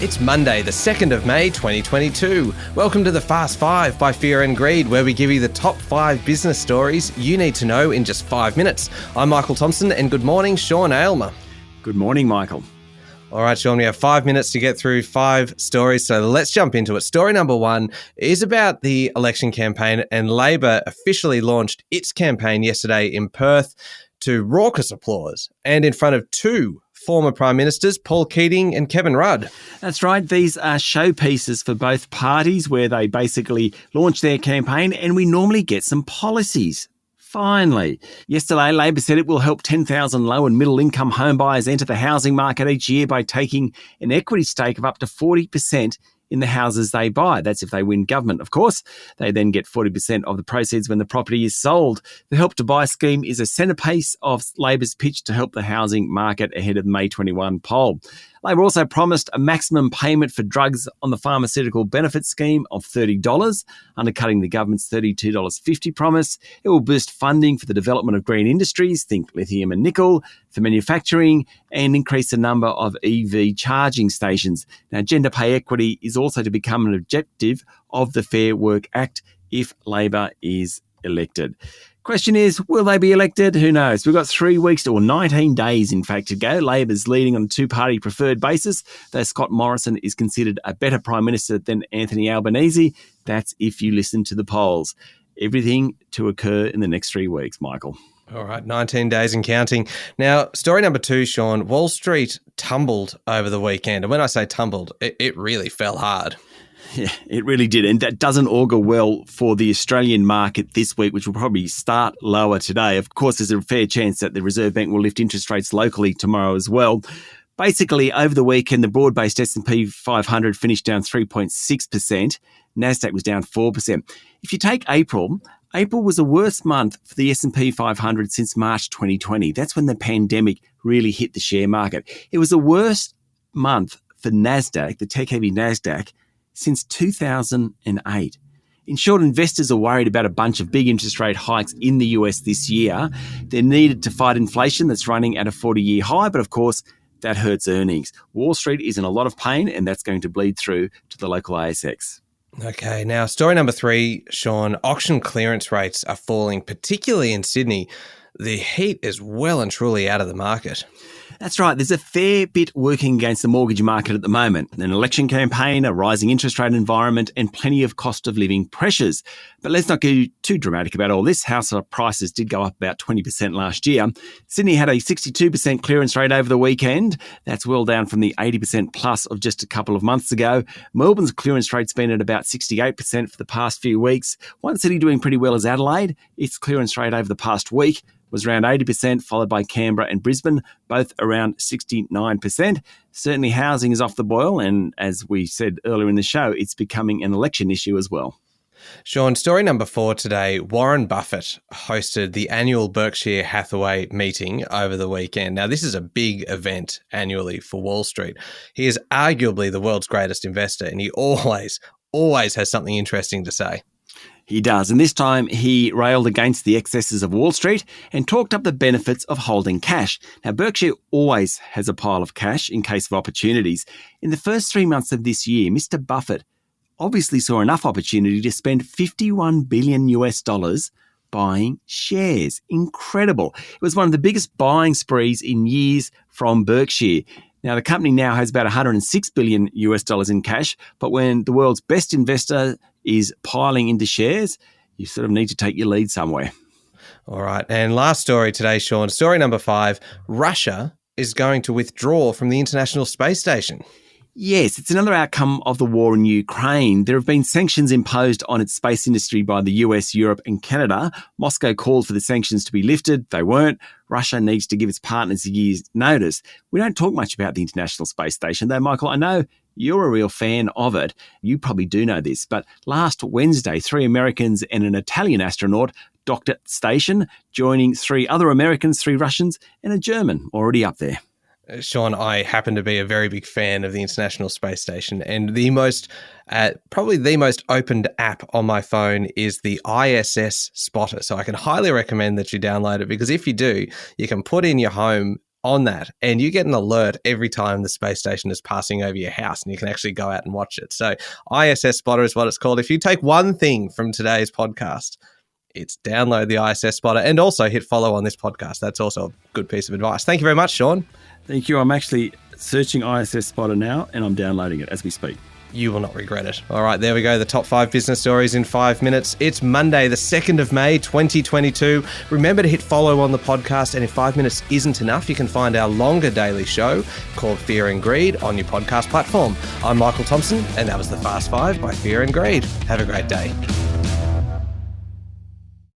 It's Monday, the 2nd of May, 2022. Welcome to the Fast Five by Fear and Greed, where we give you the top 5 business stories you need to know in just 5 minutes. I'm Michael Thompson, and good morning, Sean Amyler. Good morning, Michael. All right, Sean, we have 5 minutes to get through 5 stories, so let's jump into it. Story number 1 is about the election campaign, and Labor officially launched its campaign yesterday in Perth to raucous applause and in front of 2 former Prime Ministers, Paul Keating and Kevin Rudd. That's right. These are showpieces for both parties where they basically launch their campaign, and we normally get some policies. Finally. Yesterday, Labor said it will help 10,000 low and middle income home buyers enter the housing market each year by taking an equity stake of up to 40% in the houses they buy. That's if they win government, of course. They then get 40% of the proceeds when the property is sold. The Help to Buy scheme is a centrepiece of Labor's pitch to help the housing market ahead of the May 21 poll. Labor also promised a maximum payment for drugs on the pharmaceutical benefit scheme of $30, undercutting the government's $32.50 promise. It will boost funding for the development of green industries, think lithium and nickel, for manufacturing, and increase the number of EV charging stations. Now, gender pay equity is also to become an objective of the Fair Work Act if Labor is elected. Question is, will they be elected? Who knows? We've got 3 weeks or 19 days, in fact, to go. Labor's leading on a 2-party preferred basis, though Scott Morrison is considered a better Prime Minister than Anthony Albanese. That's if you listen to the polls. Everything to occur in the next 3 weeks, Michael. All right, 19 days and counting. Now, story number 2, Sean. Wall Street tumbled over the weekend. And when I say tumbled, it really fell hard. Yeah, it really did. And that doesn't augur well for the Australian market this week, which will probably start lower today. Of course, there's a fair chance that the Reserve Bank will lift interest rates locally tomorrow as well. Basically, over the weekend, the broad-based S&P 500 finished down 3.6%. NASDAQ was down 4%. If you take April was the worst month for the S&P 500 since March 2020. That's when the pandemic really hit the share market. It was the worst month for NASDAQ, the tech-heavy NASDAQ, since 2008. In short, investors are worried about a bunch of big interest rate hikes in the US this year. They're needed to fight inflation that's running at a 40-year high, but of course, that hurts earnings. Wall Street is in a lot of pain, and that's going to bleed through to the local ASX. Okay, now story number 3, Sean. Auction clearance rates are falling, particularly in Sydney. The heat is well and truly out of the market. That's right. There's a fair bit working against the mortgage market at the moment. An election campaign, a rising interest rate environment, and plenty of cost of living pressures. But let's not get too dramatic about all this. House prices did go up about 20% last year. Sydney had a 62% clearance rate over the weekend. That's well down from the 80% plus of just a couple of months ago. Melbourne's clearance rate's been at about 68% for the past few weeks. One city doing pretty well is Adelaide. Its clearance rate over the past week was around 80%, followed by Canberra and Brisbane, both around 69%. Certainly housing is off the boil, and as we said earlier in the show, it's becoming an election issue as well. Sean, story number 4 today. Warren Buffett hosted the annual Berkshire Hathaway meeting over the weekend. Now, this is a big event annually for Wall Street. He is arguably the world's greatest investor, and he always has something interesting to say. He does, and this time he railed against the excesses of Wall Street and talked up the benefits of holding cash. Now, Berkshire always has a pile of cash in case of opportunities. In the first 3 months of this year, Mr. Buffett obviously saw enough opportunity to spend $51 billion buying shares. Incredible. It was one of the biggest buying sprees in years from Berkshire. Now, the company now has about $106 billion in cash, but when the world's best investor is piling into shares, you sort of need to take your lead somewhere. All right. And last story today, Sean. Story number 5. Russia is going to withdraw from the International Space Station. Yes, it's another outcome of the war in Ukraine. There have been sanctions imposed on its space industry by the US, Europe and Canada. Moscow called for the sanctions to be lifted. They weren't. Russia needs to give its partners a year's notice. We don't talk much about the International Space Station, though, Michael. I know you're a real fan of it. You probably do know this, but last Wednesday, 3 Americans and an Italian astronaut docked at the station, joining 3 other Americans, 3 Russians and a German already up there. Sean, I happen to be a very big fan of the International Space Station, and probably the most opened app on my phone is the ISS Spotter. So I can highly recommend that you download it, because if you do, you can put in your home on that, and you get an alert every time the space station is passing over your house, and you can actually go out and watch it. So ISS Spotter is what it's called. If you take one thing from today's podcast, it's download the ISS Spotter and also hit follow on this podcast. That's also a good piece of advice. Thank you very much, Sean. Thank you. I'm actually searching ISS Spotter now, and I'm downloading it as we speak. You will not regret it. All right, there we go. The top 5 business stories in 5 minutes. It's Monday, the 2nd of May, 2022. Remember to hit follow on the podcast. And if 5 minutes isn't enough, you can find our longer daily show called Fear and Greed on your podcast platform. I'm Michael Thompson, and that was the Fast 5 by Fear and Greed. Have a great day.